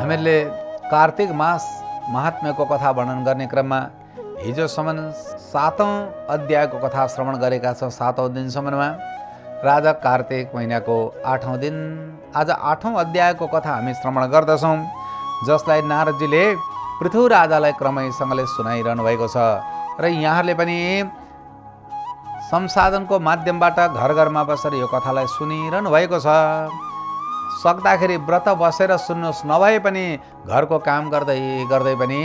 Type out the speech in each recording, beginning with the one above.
हामीहरूले कार्तिक मास महात्म्यको कथा वर्णन गर्ने क्रममा हिजोसम्म 7औं अध्यायको कथा श्रवण गरेका छौँ। 7औं दिनसम्ममा राजा कार्तिक महिनाको 8औं दिन आज 8औं अध्यायको कथा हामी श्रवण गर्दछौँ, जसलाई नारदजीले पृथु राजालाई क्रमैसँगले सुनाइरहनु भएको छ र यहाँहरूले पनि संसाधनको माध्यमबाट घर घरमा बसेर यो कथालाई सुनिरहनु भएको छ। सक्दाखेरि व्रत बसेर सुन्नुहोस्, नभए पनि घरको काम गर्दै गर्दै पनि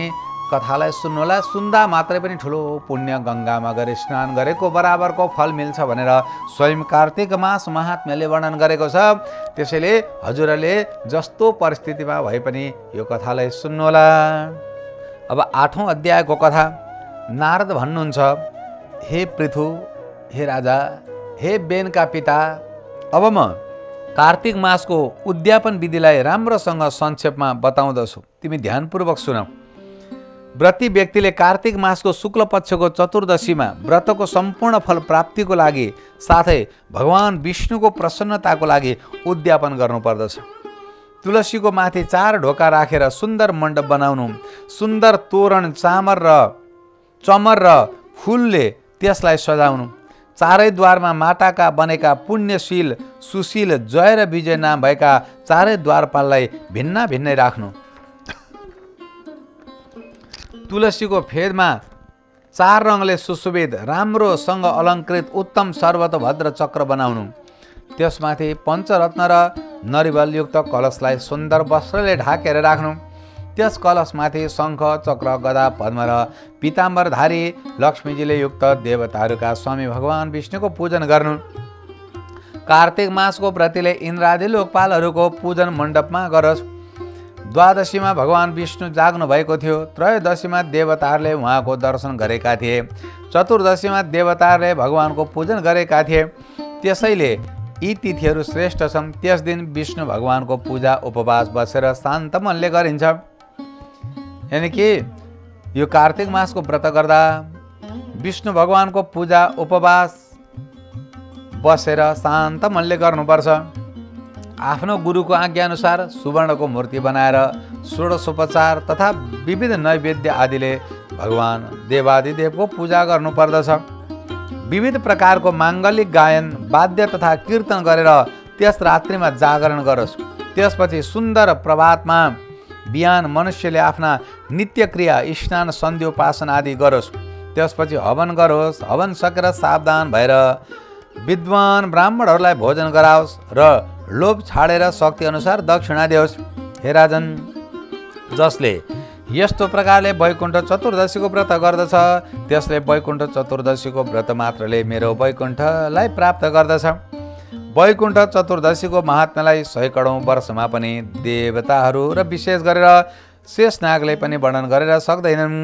कथालाई सुन्नुहोला। सुन्दा मात्रै पनि ठुलो पुण्य गङ्गामा गएर स्नान गरेको बराबरको फल मिल्छ भनेर स्वयं कार्तिक मास महात्म्यले वर्णन गरेको छ। त्यसैले हजुरहरूले जस्तो परिस्थितिमा भए पनि यो कथालाई सुन्नुहोला। अब 8औं अध्यायको कथा। नारद भन्नुहुन्छ, हे पृथु, हे राजा, हे बेनका पिता, अब म कार्तिक मासको उद्यापन विधिलाई राम्रोसँग संक्षेपमा बताउँदछु, तिमी ध्यानपूर्वक सुन। व्रती व्यक्तिले कार्तिक मासको शुक्ल पक्षको चतुर्दशीमा व्रतको सम्पूर्ण फल प्राप्तिको लागि साथै भगवान विष्णुको प्रसन्नताको लागि उद्यापन गर्नुपर्दछ। तुलसीको माथि 4 ढोका राखेर सुन्दर मण्डप बनाउनु, सुन्दर तोरण चमर र फुलले त्यसलाई सजाउनु, चारै द्वारमा माटाका बनेका पुण्यशील, सुशील, जय र विजय नाम भएका चारै द्वारपाललाई भिन्न भिन्नै राख्नु। तुलसीको फेदमा 4 रङले सुशोभित राम्रोसँग अलङ्कृत उत्तम सर्वतोभद्र चक्र बनाउनु, त्यसमाथि पञ्चरत्न र नरिवलयुक्त कलशलाई सुन्दर वस्त्रले ढाकेर राख्नु, त्यस कलशमाथि शङ्ख, चक्र, गदा, पद्म र पीताम्बरधारी लक्ष्मीजीले युक्त देवताहरूका स्वामी भगवान विष्णुको पूजन गर्नु। कार्तिक मासको व्रतीले इन्द्रादि लोकपालहरूको पूजन मण्डपमा गरोस्। द्वादशीमा भगवान विष्णु जाग्नु भएको थियो, त्रयोदशीमा देवताहरूले उहाँको दर्शन गरेका थिए, चतुर्दशीमा देवताहरूले भगवानको पूजन गरेका थिए। त्यसैले यी तिथिहरू श्रेष्ठ छन्। त्यस दिन विष्णु भगवानको पूजा उपवास बसेर शान्त मनले गरिन्छ। यानि कि यो कार्तिक मासको व्रत गर्दा विष्णु भगवानको पूजा उपवास बसेर शान्त मनले गर्नुपर्छ। आफ्नो गुरुको आज्ञाअनुसार सुवर्णको मूर्ति बनाएर षोडशोपचार तथा विविध नैवेद्य आदिले भगवान देवादिदेवको पूजा गर्नुपर्दछ। विविध प्रकारको माङ्गलिक गायन, वाद्य तथा कीर्तन गरेर त्यस रात्रिमा जागरण गरोस्। त्यसपछि सुन्दर प्रभातमा बिहान मनुष्यले आफ्ना नित्य क्रिया, स्नान, सन्ध्योपासन आदि गरोस्। त्यसपछि हवन गरोस्। हवन सकेर सावधान भएर विद्वान ब्राह्मणहरूलाई भोजन गराओस् र लोभ छाडेर शक्ति अनुसार दक्षिणा देओस्। हे राजन, जसले यस्तो प्रकारले वैकुण्ठ चतुर्दशीको व्रत गर्दछ त्यसले वैकुण्ठ चतुर्दशीको व्रत मात्रले मेरो वैकुण्ठलाई प्राप्त गर्दछ। वैकुण्ठ चतुर्दशीको महात्म्यलाई सैकडौँ वर्षमा पनि देवताहरू र विशेष गरेर शेषनागले पनि वर्णन गरेर सक्दैनन्।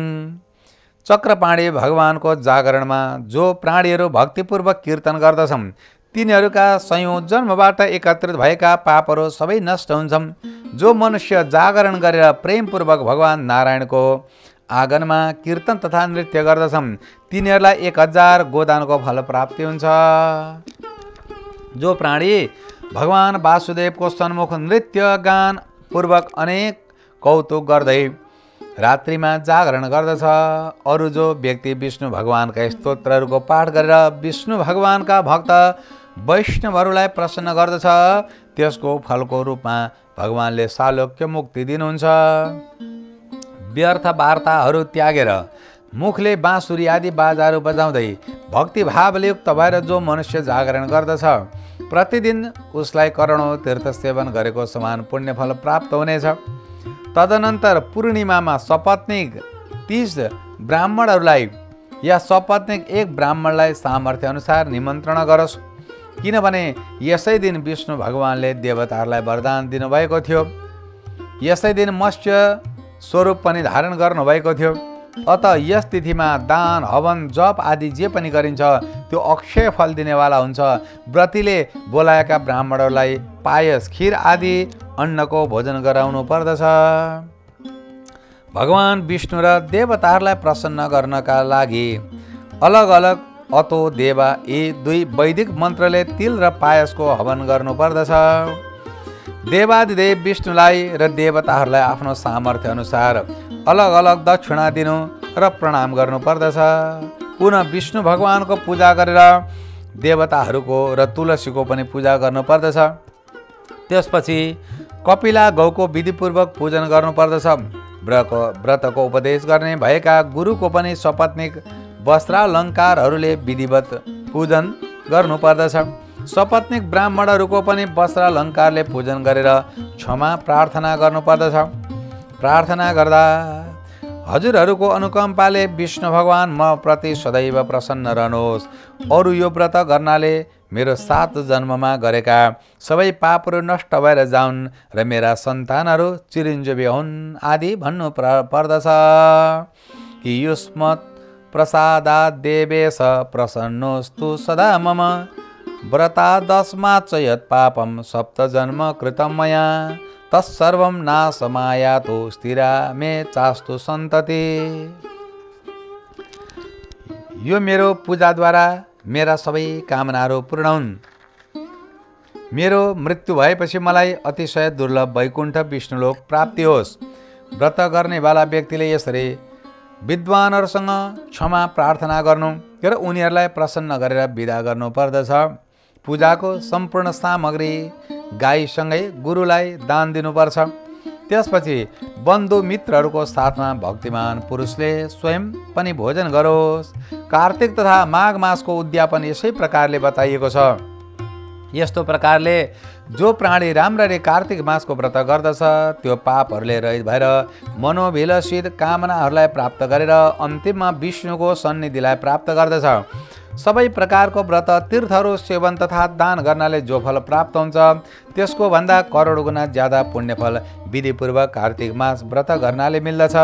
चक्रपाणी भगवानको जागरणमा जो प्राणीहरू भक्तिपूर्वक कीर्तन गर्दछन् तिनीहरूका सयौं जन्मबाट एकत्रित भएका पापहरू सबै नष्ट हुन्छन्। जो मनुष्य जागरण गरेर प्रेमपूर्वक भगवान नारायणको आँगनमा कीर्तन तथा नृत्य गर्दछन् तिनीहरूलाई 1000 गोदानको फल प्राप्ति हुन्छ। जो प्राणी भगवान वासुदेवको सन्मुख नृत्य गान पूर्वक अनेक कौतुक गर्दै रात्रिमा जागरण गर्दछ, अरू जो व्यक्ति विष्णु भगवानका स्तोत्रहरूको पाठ गरेर विष्णु भगवानका भक्त वैष्णवहरूलाई प्रसन्न गर्दछ त्यसको फलको रूपमा भगवानले सालोक्य मुक्ति दिनुहुन्छ। व्यर्थ वार्ताहरू त्यागेर मुखले बाँसुरी आदि बाजाहरू बजाउँदै भक्तिभावले युक्त भएर जो मनुष्य जागरण गर्दछ प्रतिदिन उसलाई करोडौं तीर्थ सेवन गरेको समान पुण्यफल प्राप्त हुनेछ। तदनन्तर पूर्णिमामा सपत्नीक 30 ब्राह्मणहरूलाई या सपत्नीक 1 ब्राह्मणलाई सामर्थ्य अनुसार निमन्त्रणा गरोस्, किनभने यसै दिन विष्णु भगवानले देवताहरूलाई वरदान दिनुभएको थियो। यसै दिन मत्स्य स्वरूप पनि धारण गर्नुभएको थियो। अत यस तिथिमा दान, हवन, जप आदि जे पनि गरिन्छ त्यो अक्षय फल दिनेवाला हुन्छ। व्रतीले बोलाएका ब्राह्मणहरूलाई पायस, खीर आदि अन्नको भोजन गराउनु पर्दछ। भगवान विष्णु र देवताहरूलाई प्रसन्न गर्नका लागि अलग अलग अतो देवा यी 2 वैदिक मन्त्रले तिल र पायसको हवन गर्नुपर्दछ। देवादिदेव विष्णुलाई र देवताहरूलाई आफ्नो सामर्थ्य अनुसार अलग अलग दक्षिणा दिनु र प्रणाम गर्नुपर्दछ। पुनः विष्णु भगवानको पूजा गरेर देवताहरूको र तुलसीको पनि पूजा गर्नुपर्दछ। त्यसपछि कपिला गौको विधिपूर्वक पूजन गर्नुपर्दछ। व्रतको उपदेश गर्ने भएका गुरुको पनि सपत्नीक वस्त्रालङ्कारहरूले विधिवत पूजन गर्नुपर्दछ। सपत्नीक ब्राह्मणहरूको पनि वस्त्रालङ्कारले पूजन गरेर क्षमा प्रार्थना गर्नुपर्दछ। प्रार्थना गर्दा हजुरहरूको अनुकम्पाले विष्णु भगवान म प्रति सदैव प्रसन्न रहनुहोस्। अरू यो व्रत गर्नाले मेरो 7 जन्ममा गरेका सबै पापहरू नष्ट भएर जाउन् र मेरा सन्तानहरू चिरञ्जीवी हुन् आदि भन्नु पर्दछ। कि युष्मत् प्रसादात् देवेश प्रसन्नोस्तु सदा मम व्रतादस्मात् च यत् पापं 7 जन्म कृतं मया तत्सर्वं नाशमायातो स्थिरा मे चास्तु सन्तति। यो मेरो पूजाद्वारा मेरा सबै कामनाहरू पूर्ण हुन्। मेरो मृत्यु भएपछि मलाई अतिशय दुर्लभ वैकुण्ठ विष्णुलोक प्राप्ति होस्। व्रत गर्नेवाला व्यक्तिले यसरी विद्वानहरूसँग क्षमा प्रार्थना गर्नु र उनीहरूलाई प्रसन्न गरेर विदा गर्नुपर्दछ। पूजाको सम्पूर्ण सामग्री गाईसँगै गुरुलाई दान दिनुपर्छ। त्यसपछि बन्धु मित्रहरूको साथमा भक्तिमान पुरुषले स्वयं पनि भोजन गरोस्। कार्तिक तथा माघ मासको उद्यापन यसै प्रकारले बताइएको छ। यस्तो प्रकारले जो प्राणी राम्ररी कार्तिक मासको व्रत गर्दछ त्यो पापहरूले रहित भएर मनोभिलषित कामनाहरूलाई प्राप्त गरेर अन्तिममा विष्णुको सन्निधिलाई प्राप्त गर्दछ। सबै प्रकारको व्रत तीर्थहरू सेवन तथा दान गर्नाले जो फल प्राप्त हुन्छ त्यसको भन्दा करोड गुणा ज्यादा पुण्यफल विधिपूर्वक कार्तिक मास व्रत गर्नाले मिल्दछ।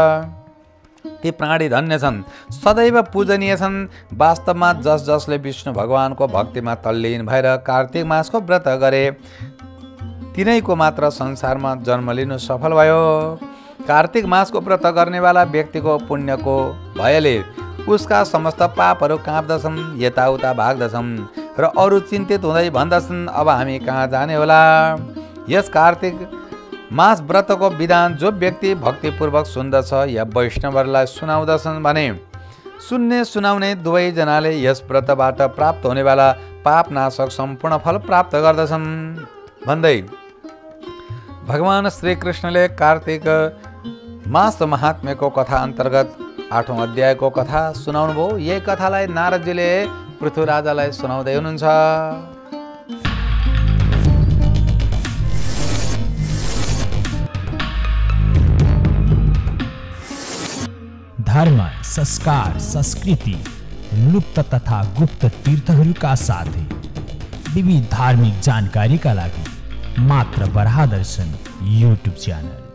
ती प्राणी धन्य छन्, सदैव पूजनीय छन्। वास्तवमा जसले विष्णु भगवानको भक्तिमा तल्लीन भएर कार्तिक मासको व्रत गरे तिनैको मात्र संसारमा जन्म लिनु सफल भयो। कार्तिक मासको व्रत गर्नेवाला व्यक्तिको पुण्यको भयले उसका समस्त पापहरू काँप्दछन्, यताउता भाग्दछन् र अरू चिन्तित हुँदै भन्दछन् अब हामी कहाँ जाने होला। यस कार्तिक मास व्रतको विधान जो व्यक्ति भक्तिपूर्वक सुन्दछ या वैष्णवहरूलाई सुनाउँदछन् भने सुन्ने सुनाउने दुवैजनाले यस व्रतबाट प्राप्त हुनेवाला पापनाशक सम्पूर्ण फल प्राप्त गर्दछन् भन्दै भगवान श्रीकृष्णले कार्तिक मास महात्म्यको कथा अन्तर्गत 8औं अध्यायको कथा सुनाउनु भयो। यही कथालाई नारदजीले पृथ्वीराजालाई सुनाउँदै हुनुहुन्छ। धर्म, संस्कार, संस्कृति, लुप्त तथा गुप्त तीर्थहरूका साथै विविध धार्मिक जानकारीका लागि मात्र बराह दर्शन YouTube च्यानल